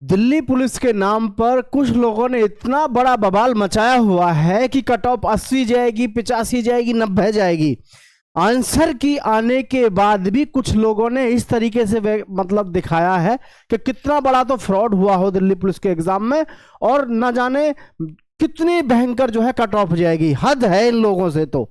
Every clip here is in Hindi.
दिल्ली पुलिस के नाम पर कुछ लोगों ने इतना बड़ा बवाल मचाया हुआ है कि कट ऑफ 80 जाएगी, 85 जाएगी, 90 जाएगी। आंसर की आने के बाद भी कुछ लोगों ने इस तरीके से मतलब दिखाया है कि कितना बड़ा तो फ्रॉड हुआ हो दिल्ली पुलिस के एग्जाम में, और न जाने कितनी भयंकर जो है कट ऑफ जाएगी। हद है इन लोगों से। तो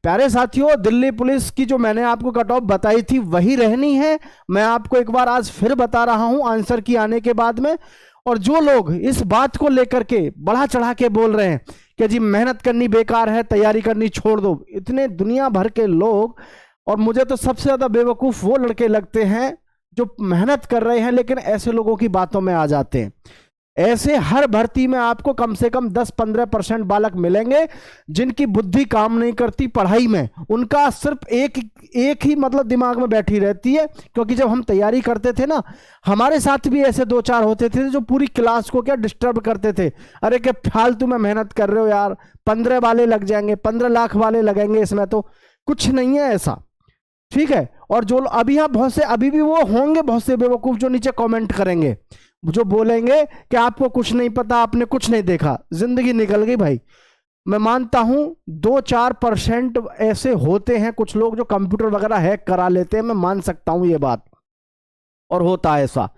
प्यारे साथियों, दिल्ली पुलिस की जो मैंने आपको कट ऑफ बताई थी वही रहनी है। मैं आपको एक बार आज फिर बता रहा हूं आंसर की आने के बाद में। और जो लोग इस बात को लेकर के बढ़ा चढ़ा के बोल रहे हैं कि जी मेहनत करनी बेकार है, तैयारी करनी छोड़ दो, इतने दुनिया भर के लोग, और मुझे तो सबसे ज्यादा बेवकूफ वो लड़के लगते हैं जो मेहनत कर रहे हैं लेकिन ऐसे लोगों की बातों में आ जाते हैं। ऐसे हर भर्ती में आपको कम से कम 10-15% बालक मिलेंगे जिनकी बुद्धि काम नहीं करती पढ़ाई में। उनका सिर्फ एक ही मतलब दिमाग में बैठी रहती है। क्योंकि जब हम तैयारी करते थे ना, हमारे साथ भी ऐसे 2-4 होते थे जो पूरी क्लास को क्या डिस्टर्ब करते थे। अरे क्या फालतू में मेहनत कर रहे हो यार, 15 वाले लग जाएंगे, 15 लाख वाले लगेंगे, इसमें तो कुछ नहीं है ऐसा। ठीक है। और जो अभी यहाँ बहुत से अभी भी वो होंगे बहुत से बेवकूफ जो नीचे कमेंट करेंगे, जो बोलेंगे कि आपको कुछ नहीं पता, आपने कुछ नहीं देखा। जिंदगी निकल गई भाई। मैं मानता हूं 2-4% ऐसे होते हैं कुछ लोग जो कंप्यूटर वगैरह हैक करा लेते हैं, मैं मान सकता हूं ये बात, और होता है ऐसा।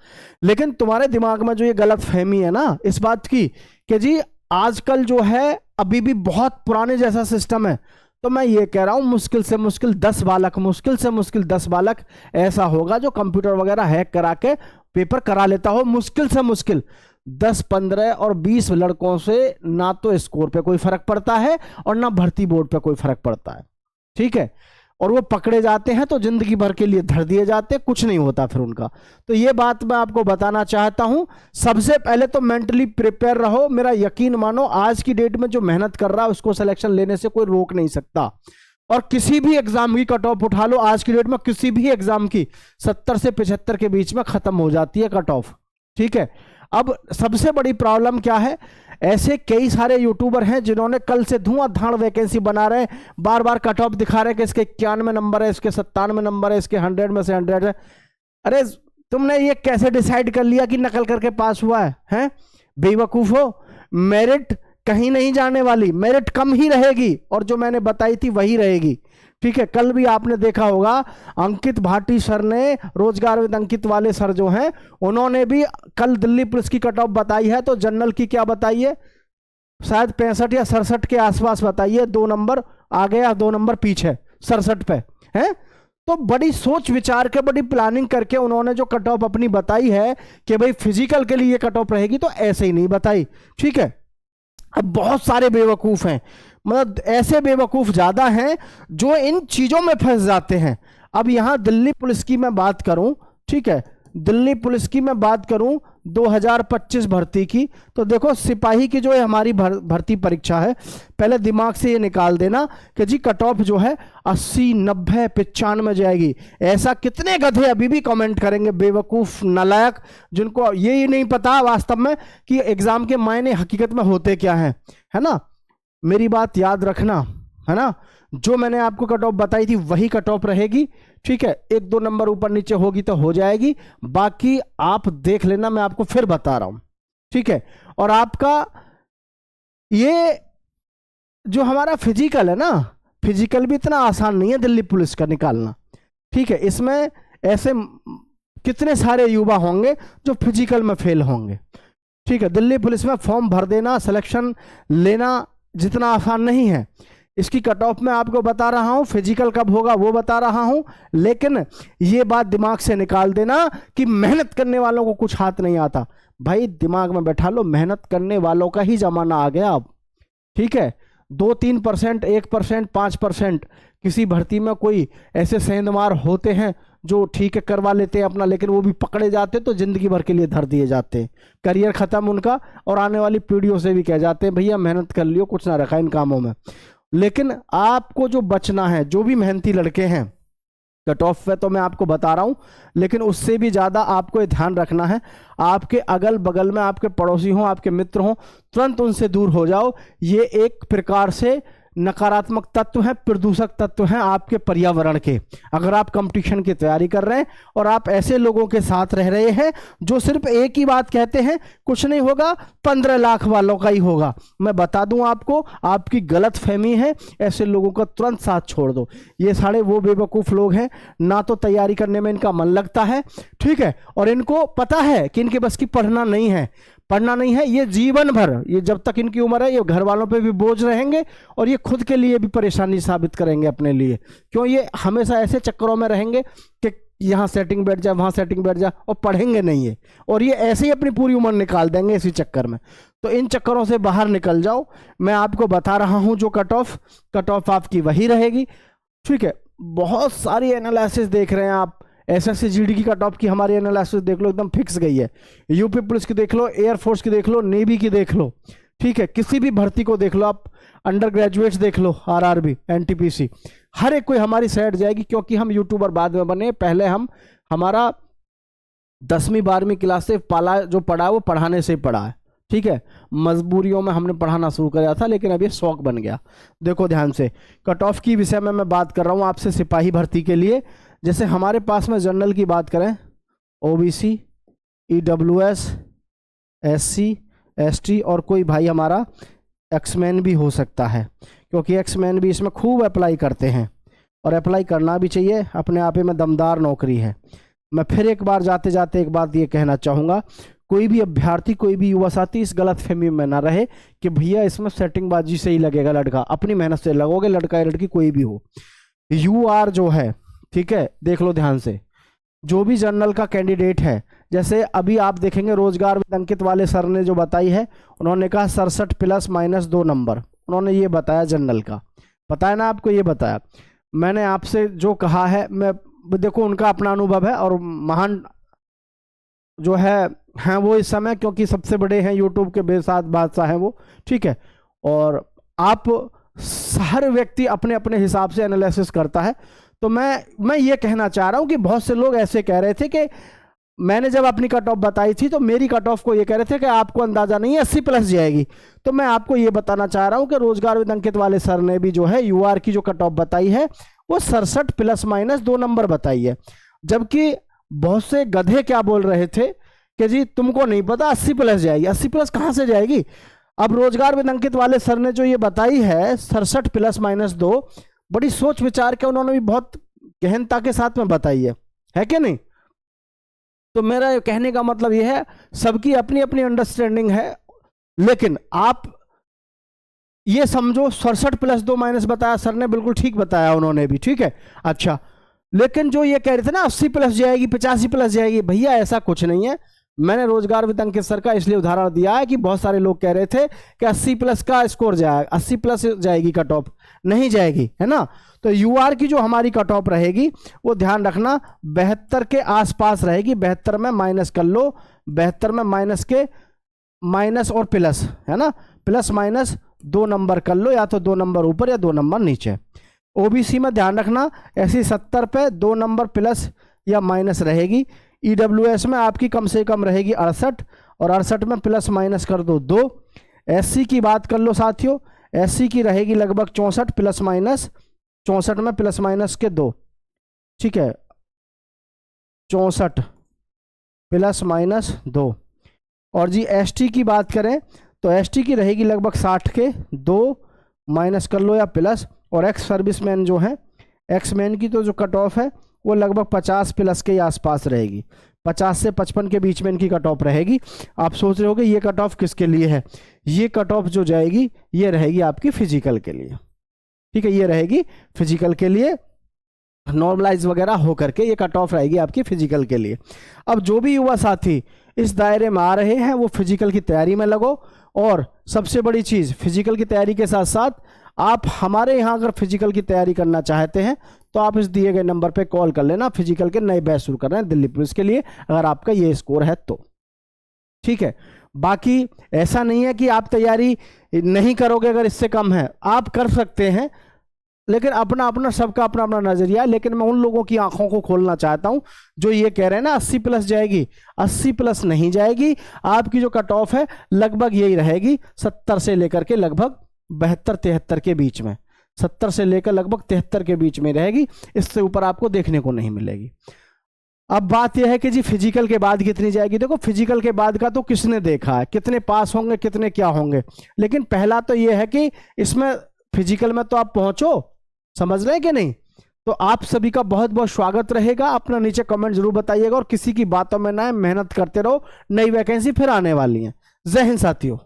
लेकिन तुम्हारे दिमाग में जो ये गलत फहमी है ना इस बात की कि जी आजकल जो है अभी भी बहुत पुराने जैसा सिस्टम है, तो मैं ये कह रहा हूं मुश्किल से मुश्किल 10 बालक, मुश्किल से मुश्किल 10 बालक ऐसा होगा जो कंप्यूटर वगैरह हैक करा के पेपर करा लेता हो। मुश्किल से मुश्किल 10, 15 और 20 लड़कों से ना तो स्कोर पे कोई फर्क पड़ता है और ना भर्ती बोर्ड पे कोई फर्क पड़ता है। ठीक है। और वो पकड़े जाते हैं तो जिंदगी भर के लिए धर दिए जाते हैं, कुछ नहीं होता फिर उनका। तो ये बात मैं आपको बताना चाहता हूं। सबसे पहले तो मेंटली प्रिपेयर रहो। मेरा यकीन मानो, आज की डेट में जो मेहनत कर रहा है उसको सिलेक्शन लेने से कोई रोक नहीं सकता। और किसी भी एग्जाम की कट ऑफ उठा लो, आज की डेट में किसी भी एग्जाम की 70 से 75 के बीच में खत्म हो जाती है कट ऑफ। ठीक है। अब सबसे बड़ी प्रॉब्लम क्या है, ऐसे कई सारे यूट्यूबर हैं जिन्होंने कल से धुआंधार वैकेंसी बना रहे हैं, बार बार कट ऑफ दिखा रहे हैं कि इसके 91 नंबर है, इसके 97 नंबर है, इसके 100 में से 100 है। अरे तुमने ये कैसे डिसाइड कर लिया कि नकल करके पास हुआ है? बेवकूफ हो। मेरिट कहीं नहीं जाने वाली, मेरिट कम ही रहेगी और जो मैंने बताई थी वही रहेगी। ठीक है। कल भी आपने देखा होगा अंकित भाटी सर ने, रोजगार विद अंकित वाले सर जो हैं, उन्होंने भी कल दिल्ली पुलिस की कट ऑफ बताई है। तो जनरल की क्या बताई है, शायद 65 या 67 के आसपास बताई है। 2 नंबर आगे या 2 नंबर पीछे 67 पे है। तो बड़ी सोच विचार के, बड़ी प्लानिंग करके उन्होंने जो कट ऑफ अपनी बताई है कि भाई फिजिकल के लिए ये कट ऑफ रहेगी, तो ऐसे ही नहीं बताई। ठीक है। अब बहुत सारे बेवकूफ हैं, मतलब ऐसे बेवकूफ ज्यादा हैं जो इन चीजों में फंस जाते हैं। अब यहां दिल्ली पुलिस की मैं बात करूं, ठीक है, दिल्ली पुलिस की मैं बात करूं 2025 भर्ती की, तो देखो सिपाही की जो है हमारी भर्ती परीक्षा है, पहले दिमाग से ये निकाल देना कि जी कट ऑफ जो है 80, 90, 95 जाएगी। ऐसा कितने गधे अभी भी कमेंट करेंगे, बेवकूफ नालायक, जिनको ये नहीं पता वास्तव में कि एग्जाम के मायने हकीकत में होते क्या हैं, है ना। मेरी बात याद रखना, है ना। जो मैंने आपको कट ऑफ बताई थी वही कट ऑफ रहेगी। ठीक है। 1-2 नंबर ऊपर नीचे होगी तो हो जाएगी, बाकी आप देख लेना, मैं आपको फिर बता रहा हूं। ठीक है। और आपका ये जो हमारा फिजिकल है ना, फिजिकल भी इतना आसान नहीं है दिल्ली पुलिस का निकालना। ठीक है। इसमें ऐसे कितने सारे युवा होंगे जो फिजिकल में फेल होंगे। ठीक है। दिल्ली पुलिस में फॉर्म भर देना, सिलेक्शन लेना जितना आसान नहीं है। इसकी कट ऑफ में आपको बता रहा हूं, फिजिकल कब होगा वो बता रहा हूं, लेकिन ये बात दिमाग से निकाल देना कि मेहनत करने वालों को कुछ हाथ नहीं आता। भाई दिमाग में बैठा लो, मेहनत करने वालों का ही जमाना आ गया अब। ठीक है। 2-3%, 1%, 5% किसी भर्ती में कोई ऐसे सेंधमार होते हैं जो ठीक है करवा लेते हैं अपना, लेकिन वो भी पकड़े जाते तो जिंदगी भर के लिए धर दिए जाते हैं, करियर खत्म उनका, और आने वाली पीढ़ियों से भी कह जाते हैं भैया मेहनत कर लियो, कुछ ना रखा इन कामों में। लेकिन आपको जो बचना है, जो भी मेहनती लड़के हैं, कट ऑफ पे तो मैं आपको बता रहा हूं, लेकिन उससे भी ज्यादा आपको ये ध्यान रखना है, आपके अगल बगल में आपके पड़ोसी हों, आपके मित्र हों, तुरंत उनसे दूर हो जाओ। ये एक प्रकार से नकारात्मक तत्व हैं, प्रदूषक तत्व हैं आपके पर्यावरण के। अगर आप कंपटीशन की तैयारी कर रहे हैं और आप ऐसे लोगों के साथ रह रहे हैं जो सिर्फ एक ही बात कहते हैं, कुछ नहीं होगा, 15 लाख वालों का ही होगा, मैं बता दूं आपको, आपकी गलत फहमी है। ऐसे लोगों का तुरंत साथ छोड़ दो। ये सारे वो बेवकूफ लोग हैं, ना तो तैयारी करने में इनका मन लगता है, ठीक है, और इनको पता है कि इनके बस की पढ़ना नहीं है, पढ़ना नहीं है। ये जीवन भर, ये जब तक इनकी उम्र है, ये घर वालों पे भी बोझ रहेंगे और ये खुद के लिए भी परेशानी साबित करेंगे अपने लिए। क्यों? ये हमेशा ऐसे चक्करों में रहेंगे कि यहाँ सेटिंग बैठ जा, वहाँ सेटिंग बैठ जा, और पढ़ेंगे नहीं है, और ये ऐसे ही अपनी पूरी उम्र निकाल देंगे इसी चक्कर में। तो इन चक्करों से बाहर निकल जाओ। मैं आपको बता रहा हूँ जो कट ऑफ आपकी वही रहेगी, ठीक है। बहुत सारी एनालिसिस देख रहे हैं आप, एसएससी जीडी की कट ऑफ की हमारी एनालिसिस देख लो, एकदम फिक्स गई है। यूपी पुलिस की देख लो, एयरफोर्स की देख लो, नेवी की देख लो, ठीक है, किसी भी भर्ती को देख लो आप, अंडर ग्रेजुएट्स देख लो, आरआरबी, एनटीपीसी, हर एक कोई हमारी साइड जाएगी। क्योंकि हम यूट्यूबर बाद में बने, पहले हमारा 10वीं 12वीं क्लास से पाला जो पढ़ा वो पढ़ाने से पढ़ा है, ठीक है। मजबूरियों में हमने पढ़ाना शुरू किया था, लेकिन अब ये शौक बन गया। देखो ध्यान से, कट ऑफ की विषय में मैं बात कर रहा हूँ आपसे सिपाही भर्ती के लिए। जैसे हमारे पास में जनरल की बात करें, ओबीसी, ईडब्ल्यूएस, एससी, एसटी, और कोई भाई हमारा एक्समैन भी हो सकता है, क्योंकि एक्समैन भी इसमें खूब अप्लाई करते हैं, और अप्लाई करना भी चाहिए, अपने आप में दमदार नौकरी है। मैं फिर एक बार जाते जाते एक बात ये कहना चाहूँगा, कोई भी अभ्यर्थी, कोई भी युवा साथी इस गलत फहमी में ना रहे कि भैया इसमें सेटिंगबाजी से ही लगेगा लड़का। अपनी मेहनत से लगोगे, लड़का या लड़की कोई भी हो। यूआर जो है, ठीक है, देख लो ध्यान से, जो भी जनरल का कैंडिडेट है, जैसे अभी आप देखेंगे रोजगार विद अंकित वाले सर ने जो बताई है, उन्होंने कहा 67 ± 2 नंबर, उन्होंने ये बताया जनरल का, पता है ना आपको, ये बताया। मैंने आपसे जो कहा है, मैं देखो उनका अपना अनुभव है, और महान जो है वो इस समय, क्योंकि सबसे बड़े हैं यूट्यूब के बेसाथ बादशाह हैं वो, ठीक है। और आप हर व्यक्ति अपने अपने हिसाब से एनालिसिस करता है। तो मैं ये कहना चाह रहा हूं कि बहुत से लोग ऐसे कह रहे थे कि मैंने जब अपनी कट ऑफ बताई थी तो मेरी कट ऑफ को ये कह रहे थे कि आपको अंदाजा नहीं है 80+ जाएगी। तो मैं आपको ये बताना चाह रहा हूं कि रोजगार विद अंकित वाले सर ने भी जो है यूआर की जो कट ऑफ बताई है वो 67 ± 2 नंबर बताई है। जबकि बहुत से गधे क्या बोल रहे थे कि जी तुमको नहीं पता 80+ जाएगी। 80+ कहां से जाएगी? अब रोजगार विद अंकित वाले सर ने जो ये बताई है 67 ± 2, बड़ी सोच विचार के उन्होंने भी बहुत गहनता के साथ में बताई है कि नहीं? तो मेरा कहने का मतलब यह है, सबकी अपनी अपनी अंडरस्टैंडिंग है, लेकिन आप ये समझो 67 + 2- बताया सर ने, बिल्कुल ठीक बताया उन्होंने भी, ठीक है। अच्छा, लेकिन जो ये कह रहे थे ना 80+ जाएगी, 85+ जाएगी, भैया ऐसा कुछ नहीं है। मैंने रोजगार विद अंकित सर का इसलिए उदाहरण दिया है कि बहुत सारे लोग कह रहे थे कि 80+ का स्कोर जाएगा, 80+ जाएगी कट ऑफ, नहीं जाएगी, है ना। तो यूआर की जो हमारी कट ऑफ रहेगी वो ध्यान रखना 72 के आसपास रहेगी। 72 में माइनस कर लो, 72 में माइनस के माइनस और प्लस, है ना, प्लस- 2 नंबर कर लो, या तो 2 नंबर ऊपर या 2 नंबर नीचे। ओबीसी में ध्यान रखना ऐसी 70 पे 2 नंबर प्लस या माइनस रहेगी। ईडब्ल्यूएस में आपकी कम से कम रहेगी 68, और 68 में प्लस- कर दो 2। एससी की बात कर लो साथियों, एससी की रहेगी लगभग 64 ± 64 में प्लस- के 2, ठीक है, 64 ± 2। और जी एसटी की बात करें तो एसटी की रहेगी लगभग 60 के 2 माइनस कर लो या प्लस। और एक्स सर्विसमैन जो है, एक्समैन की तो जो कट ऑफ है वो लगभग 50+ के आसपास रहेगी, 50 से 55 के बीच में इनकी कट ऑफ रहेगी। आप सोच रहे होगे ये कट ऑफ किसके लिए है? ये कट ऑफ जो जाएगी ये रहेगी आपकी फिजिकल के लिए, ठीक है, ये रहेगी फिजिकल के लिए, नॉर्मलाइज वगैरह होकर के ये कट ऑफ रहेगी आपकी फिजिकल के लिए। अब जो भी युवा साथी इस दायरे में आ रहे हैं वो फिजिकल की तैयारी में लगो, और सबसे बड़ी चीज फिजिकल की तैयारी के साथ साथ आप हमारे यहाँ अगर फिजिकल की तैयारी करना चाहते हैं तो आप इस दिए गए नंबर पे कॉल कर लेना। फिजिकल के नए बैच शुरू कर रहे हैं दिल्ली पुलिस के लिए, अगर आपका ये स्कोर है तो, ठीक है। बाकी ऐसा नहीं है कि आप तैयारी नहीं करोगे अगर इससे कम है, आप कर सकते हैं, लेकिन अपना अपना सबका अपना अपना नजरिया। लेकिन मैं उन लोगों की आंखों को खोलना चाहता हूं जो ये कह रहे हैं ना 80+ जाएगी, 80+ नहीं जाएगी। आपकी जो कट ऑफ है लगभग यही रहेगी, 70 से लेकर के लगभग 72-73 के बीच में। 70 से लेकर लगभग 73 के बीच में रहेगी, इससे ऊपर आपको देखने को नहीं मिलेगी। अब बात यह है कि जी फिजिकल के बाद कितनी जाएगी। देखो फिजिकल के बाद का तो किसने देखा है, कितने पास होंगे कितने क्या होंगे, लेकिन पहला तो यह है कि इसमें फिजिकल में तो आप पहुंचो, समझ रहे हैं कि नहीं। तो आप सभी का बहुत बहुत स्वागत रहेगा। अपना नीचे कमेंट जरूर बताइएगा और किसी की बातों में ना मेहनत करते रहो, नई वैकेंसी फिर आने वाली है। जय हिंद साथियों।